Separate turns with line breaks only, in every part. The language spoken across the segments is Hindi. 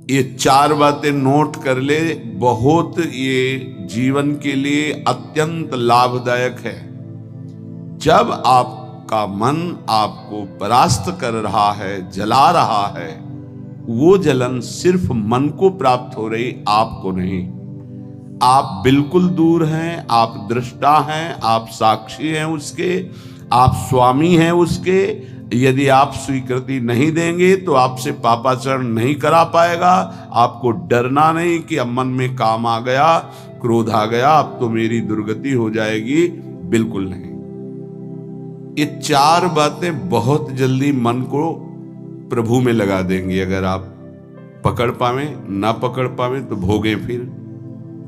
ये 4 बातें नोट कर ले, बहुत ये जीवन के लिए अत्यंत लाभदायक है। जब आपका मन आपको परास्त कर रहा है, जला रहा है, वो जलन सिर्फ मन को प्राप्त हो रही, आपको नहीं। आप बिल्कुल दूर हैं, आप दृष्टा हैं, आप साक्षी हैं उसके, आप स्वामी हैं उसके। यदि आप स्वीकृति नहीं देंगे तो आपसे पापाचरण नहीं करा पाएगा। आपको डरना नहीं कि अब मन में काम आ गया, क्रोध आ गया, अब तो मेरी दुर्गति हो जाएगी, बिल्कुल नहीं। ये 4 बातें बहुत जल्दी मन को प्रभु में लगा देंगी। अगर आप पकड़ पावे, ना पकड़ पावे तो भोगे। फिर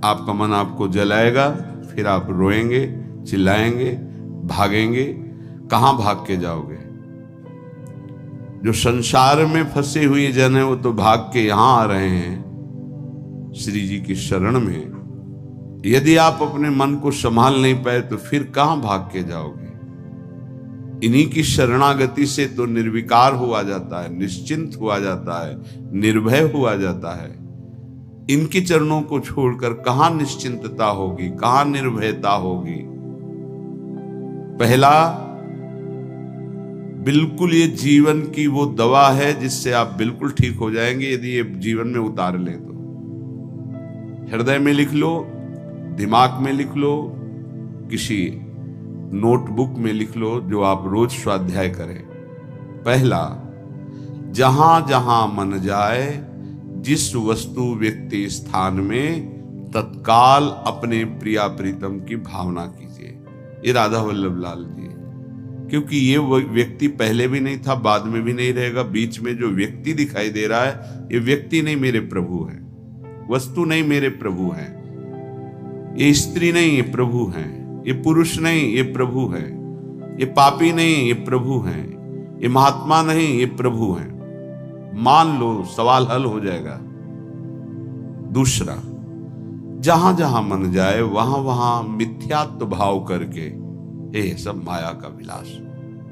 आपका मन आपको जलाएगा, फिर आप रोएंगे, चिल्लाएंगे, भागेंगे। कहां भाग के जाओगे? जो संसार में फंसे हुए जन है वो तो भाग के यहां आ रहे हैं श्री जी की शरण में। यदि आप अपने मन को संभाल नहीं पाए तो फिर कहां भाग के जाओगे? इन्हीं की शरणागति से तो निर्विकार हुआ जाता है, निश्चिंत हुआ जाता है, निर्भय हुआ जाता है। इनके चरणों को छोड़कर कहां निश्चिंतता होगी, कहां निर्भयता होगी? पहला, बिल्कुल ये जीवन की वो दवा है जिससे आप बिल्कुल ठीक हो जाएंगे यदि ये जीवन में उतार लें तो। हृदय में लिख लो, दिमाग में लिख लो, किसी नोटबुक में लिख लो, जो आप रोज स्वाध्याय करें। पहला, जहां जहां मन जाए, जिस वस्तु व्यक्ति स्थान में, तत्काल अपने प्रिया प्रीतम की भावना कीजिए। ये राधा वल्लभ लाल जी, क्योंकि ये व्यक्ति पहले भी नहीं था, बाद में भी नहीं रहेगा। बीच में जो व्यक्ति दिखाई दे रहा है, ये व्यक्ति नहीं, मेरे प्रभु है। वस्तु नहीं, मेरे प्रभु है। ये स्त्री नहीं, ये प्रभु है। ये पुरुष नहीं, ये प्रभु है। ये पापी नहीं, ये प्रभु है। ये महात्मा नहीं, ये प्रभु है। मान लो, सवाल हल हो जाएगा। दूसरा, जहां जहां मन जाए वहां वहां मिथ्यात्व भाव करके, ये सब माया का विलास,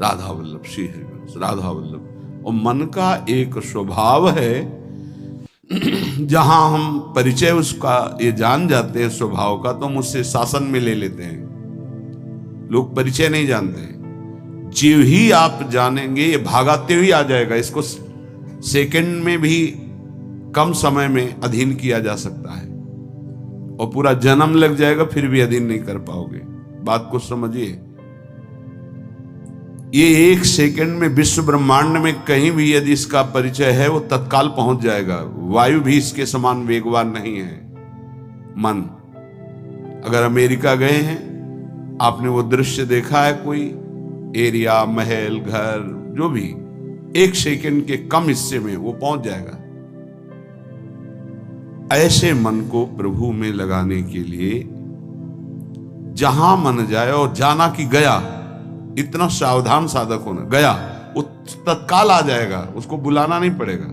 राधा वल्लभ श्री हरिवंश, राधा वल्लभ। और मन का एक स्वभाव है, जहां हम परिचय उसका ये जान जाते हैं स्वभाव का, तो हम उससे शासन में ले लेते हैं। लोग परिचय नहीं जानते। जीव ही आप जानेंगे, ये भागाते हुए आ जाएगा। इसको सेकंड में भी कम समय में अधीन किया जा सकता है, और पूरा जन्म लग जाएगा फिर भी अधीन नहीं कर पाओगे। बात को समझिए। ये 1 सेकंड में विश्व ब्रह्मांड में कहीं भी यदि इसका परिचय है, वो तत्काल पहुंच जाएगा। वायु भी इसके समान वेगवान नहीं है मन। अगर अमेरिका गए हैं, आपने वो दृश्य देखा है, कोई एरिया, महल, घर, जो भी 1 सेकंड के कम हिस्से में वो पहुंच जाएगा। ऐसे मन को प्रभु में लगाने के लिए जहां मन जाए, और जाना कि गया, इतना सावधान साधक होना। गया वो तत्काल आ जाएगा, उसको बुलाना नहीं पड़ेगा,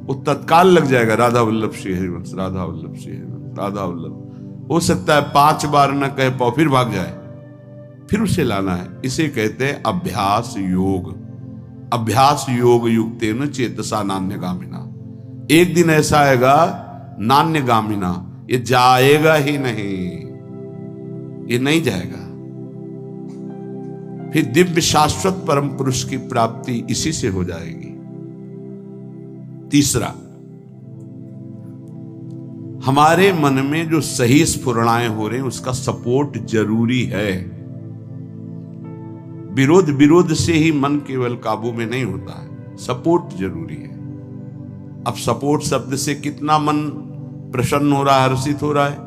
वो तत्काल लग जाएगा। राधा वल्लभ श्री हरिवंश, राधा वल्लभ श्री हरिवंश, राधा वल्लभ। हो सकता है 5 बार न कह पाओ, फिर भाग जाए, फिर उसे लाना है। इसे कहते हैं अभ्यास योग। अभ्यास योग युक्तेन चेतसा नान्यगामिना। एक दिन ऐसा आएगा, नान्यगामिना, ये जाएगा ही नहीं, ये नहीं जाएगा। फिर दिव्य शाश्वत परम पुरुष की प्राप्ति इसी से हो जाएगी। तीसरा, हमारे मन में जो सही स्फुरणाएं हो रहे हैं उसका सपोर्ट जरूरी है। विरोध से ही मन केवल काबू में नहीं होता है, सपोर्ट जरूरी है। अब सपोर्ट शब्द से कितना मन प्रसन्न हो रहा है, हर्षित हो रहा है,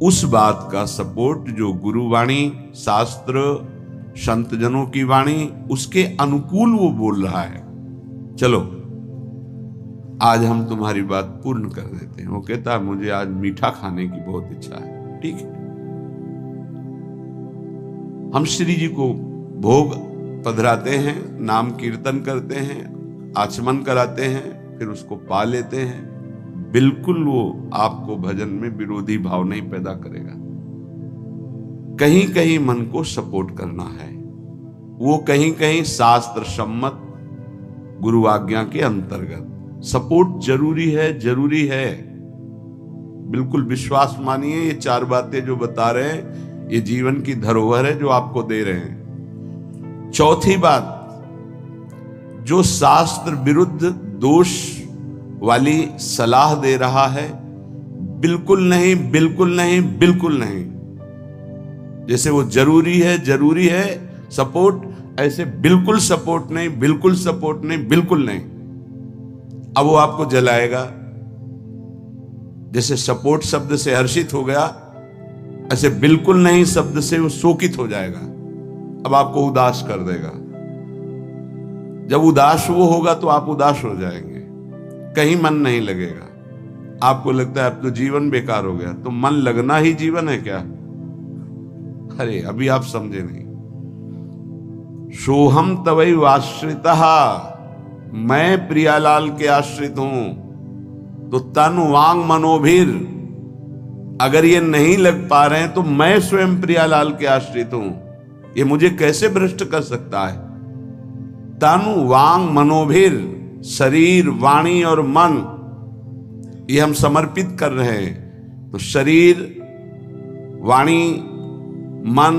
उस बात का सपोर्ट जो गुरुवाणी, शास्त्र, संत जनों की वाणी, उसके अनुकूल वो बोल रहा है। चलो आज हम तुम्हारी बात पूर्ण कर देते हैं। वो कहता है मुझे आज मीठा खाने की बहुत इच्छा है। ठीक है, हम श्री जी को भोग पधराते हैं, नाम कीर्तन करते हैं, आचमन कराते हैं, फिर उसको पा लेते हैं। बिल्कुल वो आपको भजन में विरोधी भाव नहीं पैदा करेगा। कहीं कहीं मन को सपोर्ट करना है, वो कहीं कहीं शास्त्र सम्मत गुरु आज्ञा के अंतर्गत। सपोर्ट जरूरी है, जरूरी है। बिल्कुल विश्वास मानिए, ये 4 बातें जो बता रहे हैं ये जीवन की धरोहर है जो आपको दे रहे हैं। चौथी बात, जो शास्त्र विरुद्ध दोष वाली सलाह दे रहा है, बिल्कुल नहीं, बिल्कुल नहीं, बिल्कुल नहीं। जैसे वो जरूरी है सपोर्ट, ऐसे बिल्कुल सपोर्ट नहीं, बिल्कुल सपोर्ट नहीं, बिल्कुल नहीं। अब वो आपको जलाएगा। जैसे सपोर्ट शब्द से हर्षित हो गया, ऐसे बिल्कुल नहीं शब्द से वो शोकित हो जाएगा। अब आपको उदास कर देगा। जब उदास वो होगा तो आप उदास हो जाएंगे, कहीं मन नहीं लगेगा। आपको लगता है अब तो जीवन बेकार हो गया। तो मन लगना ही जीवन है क्या? अरे अभी आप समझे नहीं। सोहम तवैव आश्रितः, मैं प्रियालाल के आश्रित हूं। तो तन वांग मनोभीर, अगर ये नहीं लग पा रहे हैं तो मैं स्वयं प्रियालाल के आश्रित हूं। ये मुझे कैसे भ्रष्ट कर सकता है? तन वांग मनोभीर, शरीर, वाणी और मन, ये हम समर्पित कर रहे हैं। तो शरीर, वाणी, मन,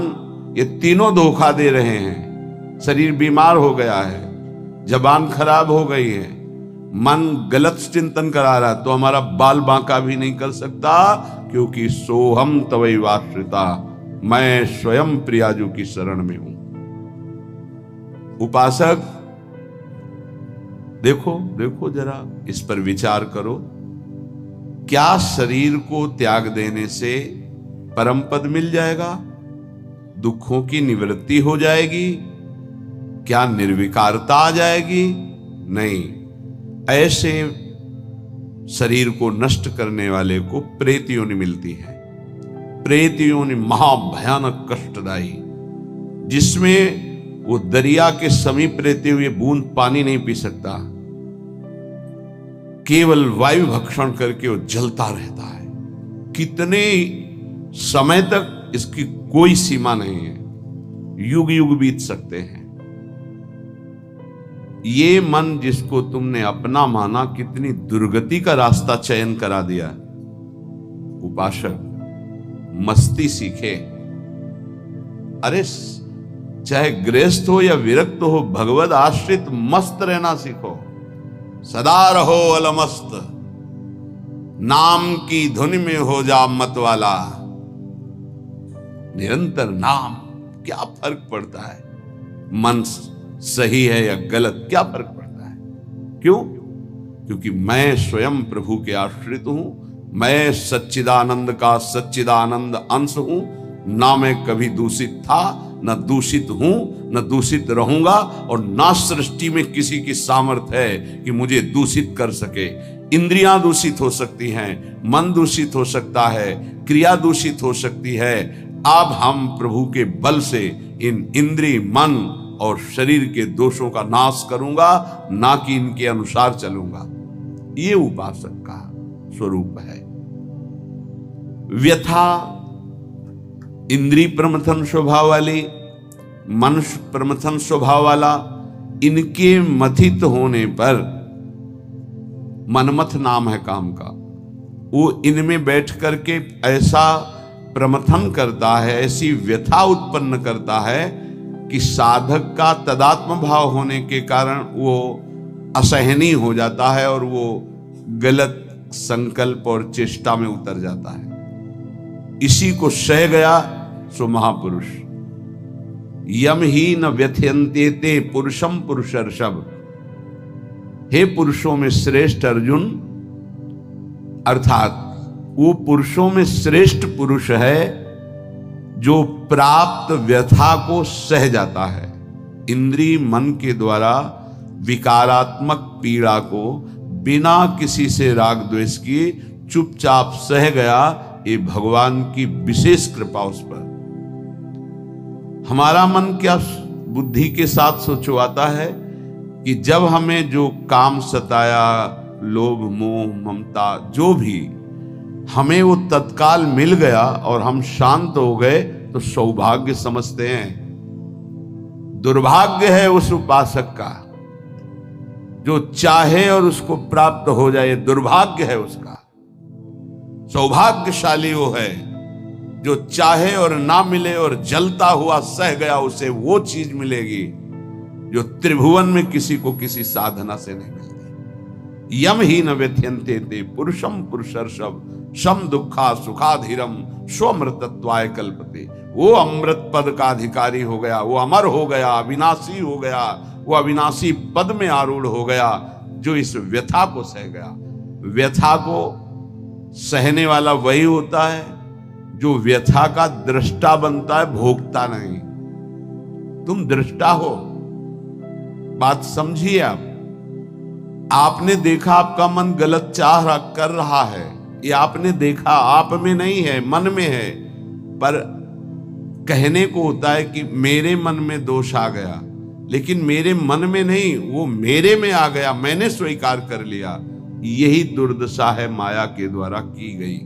ये तीनों धोखा दे रहे हैं। शरीर बीमार हो गया है, जबान खराब हो गई है, मन गलत चिंतन करा रहा है, तो हमारा बाल बांका भी नहीं कर सकता, क्योंकि सोहम तवैव आश्रिता, मैं स्वयं प्रियाजू की शरण में हूं। उपासक देखो, देखो जरा, इस पर विचार करो। क्या शरीर को त्याग देने से परम पद मिल जाएगा? दुखों की निवृत्ति हो जाएगी? क्या निर्विकारता आ जाएगी? नहीं। ऐसे शरीर को नष्ट करने वाले को प्रेत योनि मिलती है। प्रेत योनि महाभयानक कष्टदायी, जिसमें वो दरिया के समीप रहते हुए बूंद पानी नहीं पी सकता, केवल वायु भक्षण करके वो जलता रहता है। कितने समय तक इसकी कोई सीमा नहीं है, युग युग बीत सकते हैं। ये मन जिसको तुमने अपना माना, कितनी दुर्गति का रास्ता चयन करा दिया। उपासक मस्ती सीखे। अरे चाहे गृहस्थ हो या विरक्त हो, भगवद आश्रित मस्त रहना सीखो। सदा रहो अलमस्त, नाम की धुन में हो जा मत वाला। निरंतर नाम, क्या फर्क पड़ता है मन सही है या गलत, क्या फर्क पड़ता है? क्यों? क्योंकि मैं स्वयं प्रभु के आश्रित हूं। मैं सच्चिदानंद का सच्चिदानंद अंश हूं। ना मैं कभी दूषित था, न दूषित हूं, न दूषित रहूंगा, और ना सृष्टि में किसी की सामर्थ्य है कि मुझे दूषित कर सके। इंद्रियां दूषित हो सकती हैं, मन दूषित हो सकता है, क्रिया दूषित हो सकती है। अब हम प्रभु के बल से इन इंद्रिय, मन और शरीर के दोषों का नाश करूंगा, ना कि इनके अनुसार चलूंगा। ये उपासक का स्वरूप है। व्यथा इंद्रिय प्रमथन स्वभाव वाली, मनुष्य प्रमथन स्वभाव वाला, इनके मथित होने पर, मनमथ नाम है काम का, वो इनमें बैठ करके ऐसा प्रमथन करता है, ऐसी व्यथा उत्पन्न करता है कि साधक का तदात्म भाव होने के कारण वो असहनीय हो जाता है और वो गलत संकल्प और चेष्टा में उतर जाता है। इसी को सह गया सो महापुरुष। यम ही न व्यथयन्ते ते पुरुषम पुरुषर्षभ। हे पुरुषों में श्रेष्ठ अर्जुन, अर्थात वो पुरुषों में श्रेष्ठ पुरुष है जो प्राप्त व्यथा को सह जाता है। इंद्रिय मन के द्वारा विकारात्मक पीड़ा को बिना किसी से राग द्वेष किए चुपचाप सह गया, ये भगवान की विशेष कृपा उस पर। हमारा मन क्या बुद्धि के साथ सोचवाता है कि जब हमें जो काम सताया, लोभ मोह ममता जो भी, हमें वो तत्काल मिल गया और हम शांत हो गए तो सौभाग्य समझते हैं। दुर्भाग्य है उस उपासक का जो चाहे और उसको प्राप्त हो जाए, दुर्भाग्य है उसका। सौभाग्यशाली वो है जो चाहे और ना मिले और जलता हुआ सह गया, उसे वो चीज मिलेगी जो त्रिभुवन में किसी को किसी साधना से नहीं मिलती। यम ही न व्यथ्यन्ते ते पुरुषम पुरुषर्षभ शम दुखा सुखाधीरम स्वमृतत्वाय कल्पते। वो अमृत पद का अधिकारी हो गया, वो अमर हो गया, अविनाशी हो गया, वो अविनाशी पद में आरूढ़ हो गया जो इस व्यथा को सह गया। व्यथा को सहने वाला वही होता है जो व्यथा का दृष्टा बनता है, भोगता नहीं। तुम दृष्टा हो, बात समझिए। आपने देखा आपका मन गलत चाह कर रहा है, ये आपने देखा, आप में नहीं है, मन में है। पर कहने को होता है कि मेरे मन में दोष आ गया, लेकिन मेरे मन में नहीं, वो मेरे में आ गया, मैंने स्वीकार कर लिया। यही दुर्दशा है माया के द्वारा की गई।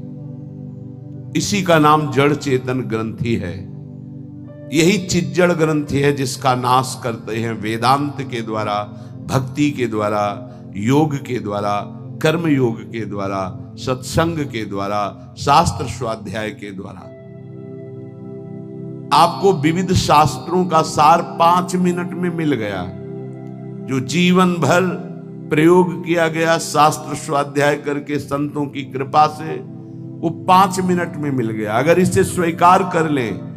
इसी का नाम जड़ चेतन ग्रंथि है। यही चिज्जड़ ग्रंथि है जिसका नाश करते हैं वेदांत के द्वारा, भक्ति के द्वारा, योग के द्वारा, कर्म योग के द्वारा, सत्संग के द्वारा, शास्त्र स्वाध्याय के द्वारा। आपको विविध शास्त्रों का सार 5 मिनट में मिल गया। जो जीवन भर प्रयोग किया गया शास्त्र स्वाध्याय करके संतों की कृपा से, वो 5 मिनट में मिल गया। अगर इसे स्वीकार कर लें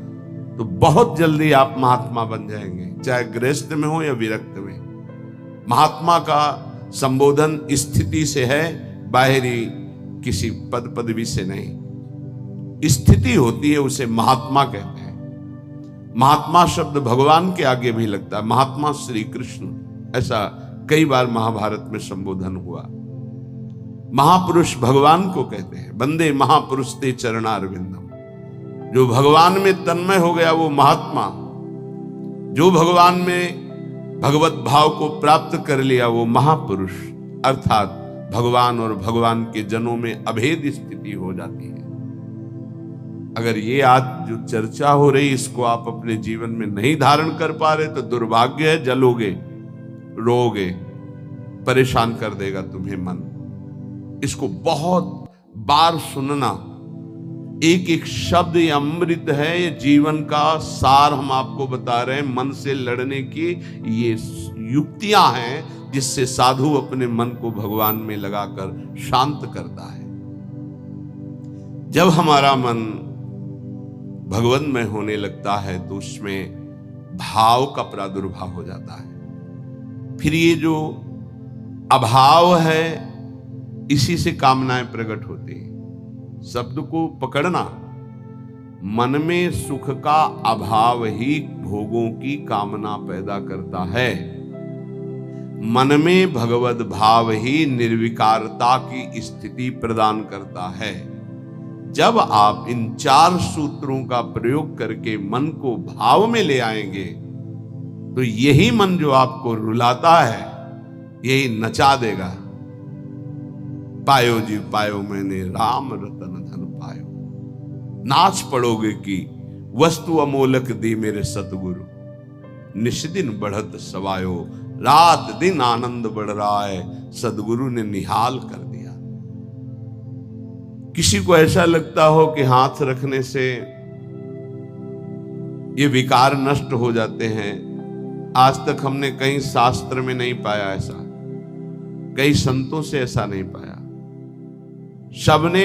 तो बहुत जल्दी आप महात्मा बन जाएंगे, चाहे गृहस्थ में हो या विरक्त में। महात्मा का संबोधन स्थिति से है, बाहरी किसी पद पदवी से नहीं। स्थिति होती है, उसे महात्मा कहते हैं। महात्मा शब्द भगवान के आगे भी लगता है, महात्मा श्री कृष्ण, ऐसा कई बार महाभारत में संबोधन हुआ। महापुरुष भगवान को कहते हैं, वंदे महापुरुष ते चरणारविंदम। जो भगवान में तन्मय हो गया वो महात्मा, जो भगवान में भगवत भाव को प्राप्त कर लिया वो महापुरुष, अर्थात भगवान और भगवान के जनों में अभेद स्थिति हो जाती है। अगर ये आज जो चर्चा हो रही इसको आप अपने जीवन में नहीं धारण कर पा रहे तो दुर्भाग्य है, जलोगे, रोओगे, परेशान कर देगा तुम्हें मन। इसको बहुत बार सुनना। एक एक शब्द ये अमृत है, ये जीवन का सार हम आपको बता रहे हैं। मन से लड़ने की ये युक्तियां हैं जिससे साधु अपने मन को भगवान में लगाकर शांत करता है। जब हमारा मन भगवन्मय होने लगता है तो उसमें भाव का प्रादुर्भाव हो जाता है। फिर ये जो अभाव है इसी से कामनाएं प्रकट होती हैं। शब्द को पकड़ना, मन में सुख का अभाव ही भोगों की कामना पैदा करता है। मन में भगवत भाव ही निर्विकारता की स्थिति प्रदान करता है। जब आप इन 4 सूत्रों का प्रयोग करके मन को भाव में ले आएंगे तो यही मन जो आपको रुलाता है यही नचा देगा। पायो जी पायो मैंने राम रतन धन पायो। नाच पड़ोगे कि वस्तु अमोलक दी मेरे सतगुरु, निष्दिन बढ़त सवायो, रात दिन आनंद बढ़ रहा है, सदगुरु ने निहाल कर दिया। किसी को ऐसा लगता हो कि हाथ रखने से ये विकार नष्ट हो जाते हैं, आज तक हमने कहीं शास्त्र में नहीं पाया ऐसा, कई संतों से ऐसा नहीं पाया। सबने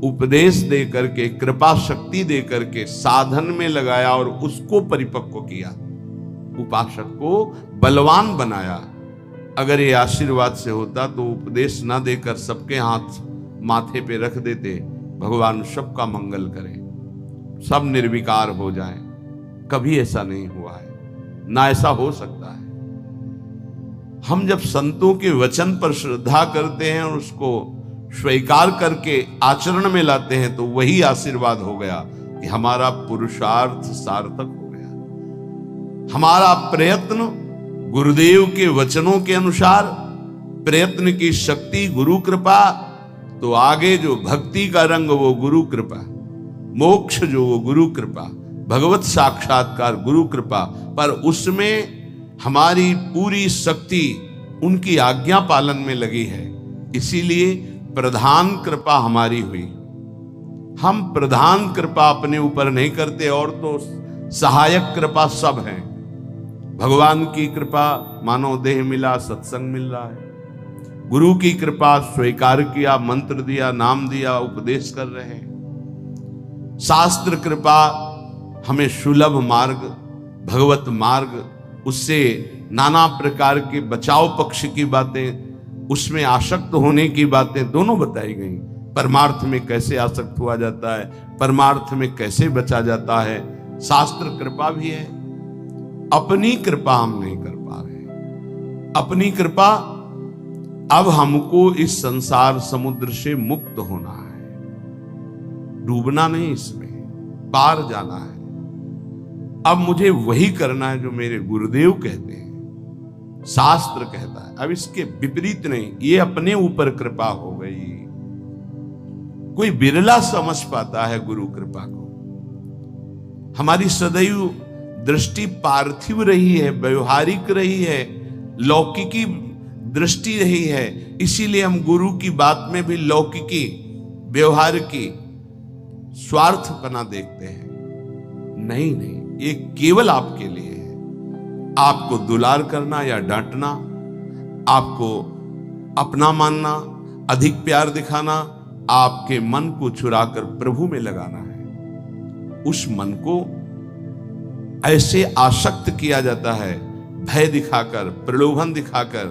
उपदेश दे करके, कृपा शक्ति दे करके साधन में लगाया और उसको परिपक्व किया, उपासक को बलवान बनाया। अगर ये आशीर्वाद से होता तो उपदेश ना देकर सबके हाथ माथे पे रख देते, भगवान सबका मंगल करे, सब निर्विकार हो जाएं। कभी ऐसा नहीं हुआ है, ना ऐसा हो सकता है। हम जब संतों के वचन पर श्रद्धा करते हैं और उसको स्वीकार करके आचरण में लाते हैं तो वही आशीर्वाद हो गया कि हमारा पुरुषार्थ सार्थक हो गया। हमारा प्रयत्न गुरुदेव के वचनों के अनुसार, प्रयत्न की शक्ति गुरु कृपा, तो आगे जो भक्ति का रंग वो गुरु कृपा, मोक्ष जो वो गुरु कृपा, भगवत साक्षात्कार गुरु कृपा। पर उसमें हमारी पूरी शक्ति उनकी आज्ञा पालन में लगी है। इसीलिए प्रधान कृपा हमारी हुई। हम प्रधान कृपा अपने ऊपर नहीं करते, और तो सहायक कृपा सब है। भगवान की कृपा मानव देह मिला, सत्संग मिल रहा है। गुरु की कृपा स्वीकार किया, मंत्र दिया, नाम दिया, उपदेश कर रहे हैं। शास्त्र कृपा हमें सुलभ मार्ग, भगवत मार्ग, उससे नाना प्रकार के बचाव पक्ष की बातें, उसमें आसक्त होने की बातें दोनों बताई गई। परमार्थ में कैसे आसक्त हुआ जाता है, परमार्थ में कैसे बचा जाता है, शास्त्र कृपा भी है। अपनी कृपा हम नहीं कर पा रहे। अपनी कृपा, अब हमको इस संसार समुद्र से मुक्त होना है, डूबना नहीं, इसमें पार जाना है। अब मुझे वही करना है जो मेरे गुरुदेव कहते हैं, शास्त्र कहता है। अब इसके विपरीत नहीं, ये अपने ऊपर कृपा हो गई। कोई बिरला समझ पाता है गुरु कृपा को। हमारी सदैव दृष्टि पार्थिव रही है, व्यवहारिक रही है, लौकिकी दृष्टि रही है। इसीलिए हम गुरु की बात में भी लौकिकी, व्यवहार की, स्वार्थपना देखते हैं। नहीं नहीं, ये केवल आपके लिए है। आपको दुलार करना या डांटना, आपको अपना मानना, अधिक प्यार दिखाना, आपके मन को चुराकर प्रभु में लगाना है। उस मन को ऐसे आसक्त किया जाता है, भय दिखाकर, प्रलोभन दिखाकर,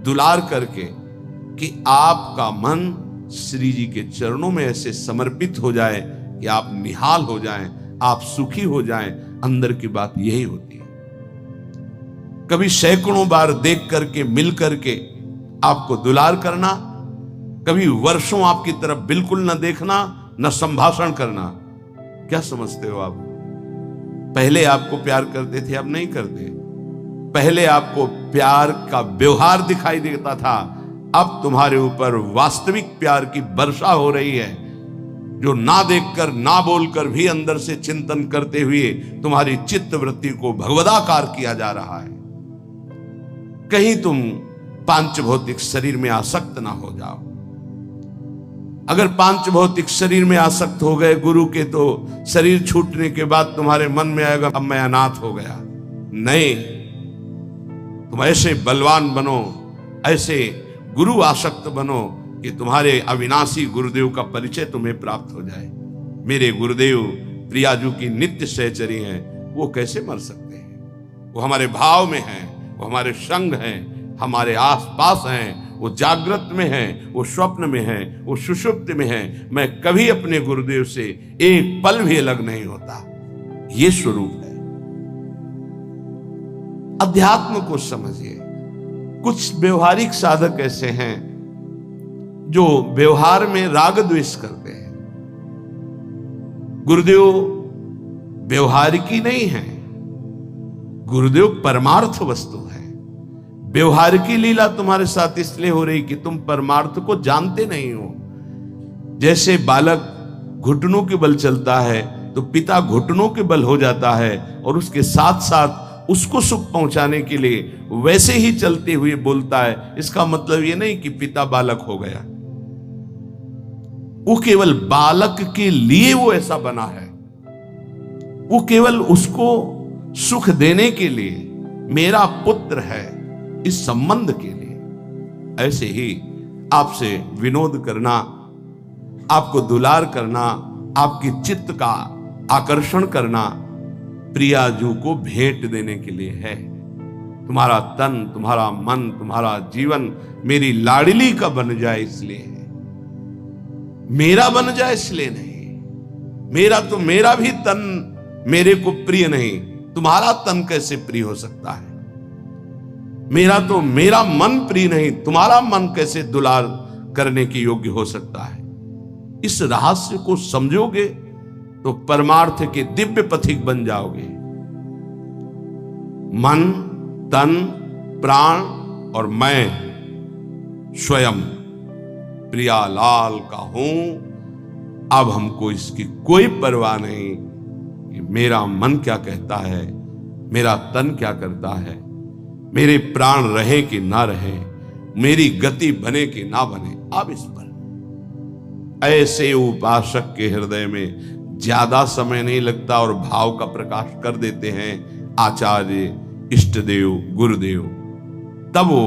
दुलार करके, कि आपका मन श्री जी के चरणों में ऐसे समर्पित हो जाए कि आप निहाल हो जाएं, आप सुखी हो जाएं। अंदर की बात यही होती है। कभी सैकड़ों बार देख करके, मिल करके आपको दुलार करना, कभी वर्षों आपकी तरफ बिल्कुल न देखना, न संभाषण करना। क्या समझते हो आप? पहले आपको प्यार करते थे, अब नहीं करते। पहले आपको प्यार का व्यवहार दिखाई देता था, अब तुम्हारे ऊपर वास्तविक प्यार की वर्षा हो रही है, जो ना देखकर, ना बोलकर भी अंदर से चिंतन करते हुए तुम्हारी चित्त वृत्ति को भगवदाकार किया जा रहा है। कहीं तुम पांच भौतिक शरीर में आसक्त ना हो जाओ। अगर पांच भौतिक शरीर में आसक्त हो गए गुरु के, तो शरीर छूटने के बाद तुम्हारे मन में आएगा अब मैं अनाथ हो गया। नहीं, तुम ऐसे बलवान बनो, ऐसे गुरु आसक्त बनो कि तुम्हारे अविनाशी गुरुदेव का परिचय तुम्हें प्राप्त हो जाए। मेरे गुरुदेव प्रियाजू की नित्य सहचरी हैं, वो कैसे मर सकते हैं? वो हमारे भाव में हैं, वो हमारे संग हैं, हमारे आसपास हैं, वो जागृत में हैं, वो स्वप्न में हैं, वो सुषुप्त में हैं। मैं कभी अपने गुरुदेव से एक पल भी अलग नहीं होता। ये स्वरूप है। अध्यात्म को समझिए। कुछ व्यवहारिक साधक ऐसे हैं जो व्यवहार में राग द्वेष करते हैं। गुरुदेव व्यवहारिकी नहीं है, गुरुदेव परमार्थ वस्तु है। व्यवहार की लीला तुम्हारे साथ इसलिए हो रही कि तुम परमार्थ को जानते नहीं हो। जैसे बालक घुटनों के बल चलता है तो पिता घुटनों के बल हो जाता है, और उसके साथ साथ उसको सुख पहुंचाने के लिए वैसे ही चलते हुए बोलता है। इसका मतलब यह नहीं कि पिता बालक हो गया, वो केवल बालक के लिए वो ऐसा बना है। वो केवल उसको सुख देने के लिए, मेरा पुत्र है, इस संबंध के लिए। ऐसे ही आपसे विनोद करना, आपको दुलार करना, आपकी चित्त का आकर्षण करना प्रियाजू को भेंट देने के लिए है। तुम्हारा तन, तुम्हारा मन, तुम्हारा जीवन मेरी लाडली का बन जाए इसलिए है, मेरा बन जाए इसलिए नहीं। मेरा भी तन मेरे को प्रिय नहीं, तुम्हारा तन कैसे प्रिय हो सकता है? मेरा मन प्रिय नहीं, तुम्हारा मन कैसे दुलार करने की योग्य हो सकता है? इस रहस्य को समझोगे तो परमार्थ के दिव्य पथिक बन जाओगे। मन, तन, प्राण और मैं स्वयं प्रियालाल का हूं। अब हमको इसकी कोई परवाह नहीं कि मेरा मन क्या कहता है, मेरा तन क्या करता है, मेरे प्राण रहे कि ना रहे। मेरी गति बने कि ना बने, अब इस पर। ऐसे उपासक के हृदय में ज्यादा समय नहीं लगता और भाव का प्रकाश कर देते हैं आचार्य, इष्टदेव, गुरुदेव। तब वो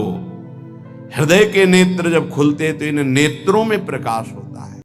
हृदय के नेत्र जब खुलते तो इन नेत्रों में प्रकाश होता।